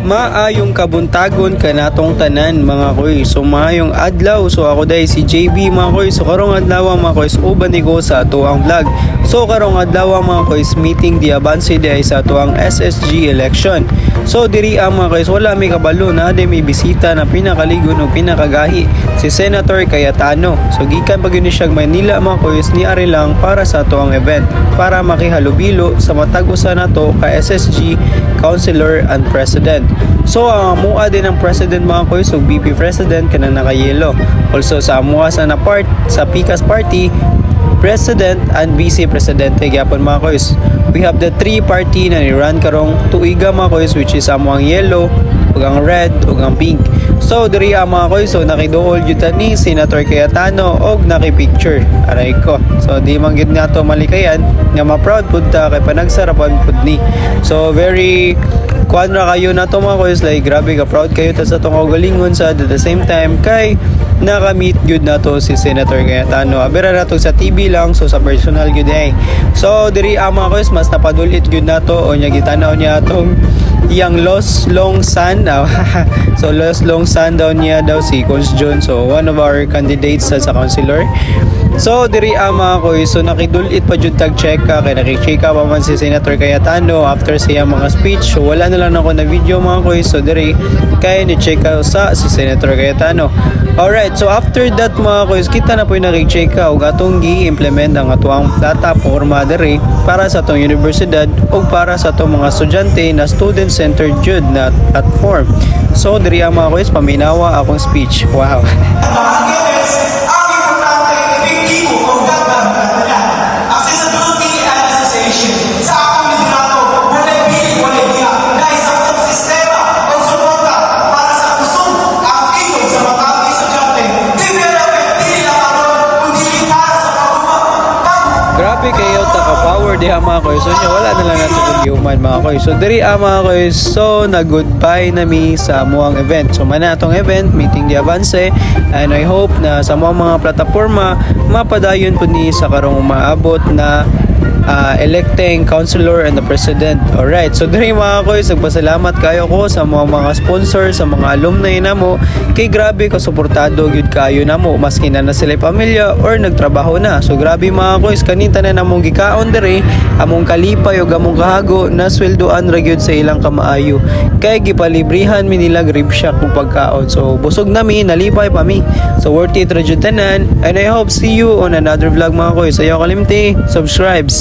Maayong kabuntagon kanatong tanan mga koy. So maayong adlaw. So ako dahil si JB mga koy. So karong adlaw mga koy uban ni ko sa ato ang vlog. So karong adlaw mga koy meeting di abanse di sa ato ang SSG election. So diri ang mga koy wala may kabalo na may bisita na pinakaligon o pinakagahi si Senator Cayetano. So gikan pag yun siya Manila mga koy ni ari lang para sa ato ang event para makihalubilo sa matag-usa nato ka SSG Councilor and President. So mua din ang President mga koy, so VP President kanang nakayelo. Also sa mua sa na part sa PICAS Party, President and Vice Presidente gyapon mga koy. We have the three party na ni-run karong tuiga mga koy, which is amo ang yellow, ug ang red, ug ang pink. So diri mga koy, so nakiduol jud ni Senator Cayetano og nakipicture. Aray ko. So di man gyud nato malikayan nga ma-proud pud ta kay panagsarapan pud ni. So very kuadra kayo na to mga koy, like grabe ka proud kayo ta sa tong kaugalingon sa at the same time kay naka-meet good na to si Senator Cayetano. Abira na to sa TV lang, so sa personal good ay. So diri mga koy, mas napadulit good na to o nya gitanaw niya atong yang Los Long San. So Los Long San daw niya daw si Cons John, so one of our candidates sa councilor. So diri mga koy, so nakidulit pa jud tag check ka kay naki-check pa man si Senator Cayetano after siya mga speech. So wala na lang ako na video mga koy, so diri kay ni check sa si Senator Cayetano. Alright, so after that mga koy, kita na po yung naki-check ug atong gi-implement ang atuang plataporma diri para sa atong universidad o para sa atong mga estudyante na student-centered jud na platform. So diri mga koy, paminawa akong speech. Wow. Grabe kayo taka-power diha mga koy. So wala na lang natin kung human mga koy. So diri mga koy, so nag-goodbye na mi sa muang event. So mana atong event, meeting di Avance, and I hope na sa mga plataporma mapadayon po ni sa karong maabot na electing councilor and the president. Alright, so diri mga koy, nagpasalamat kayo ko sa mga sponsor, sa mga alumni namo kay grabe ka suportado gyud kayo namo maski na sila pamilya or nagtrabaho na. So grabe mga koy, kanita na namong gikaon diri among kalipay ug among kahago na sweldoan ra gyud sa ilang kamaayo kay gipalibrihan mi nila rib shack ug pagkaon. So busog na mi, nalipay pa mi. So worth it ra jud tanan, and I hope see you on another vlog mga koy. Sayo kalimti, subscribe.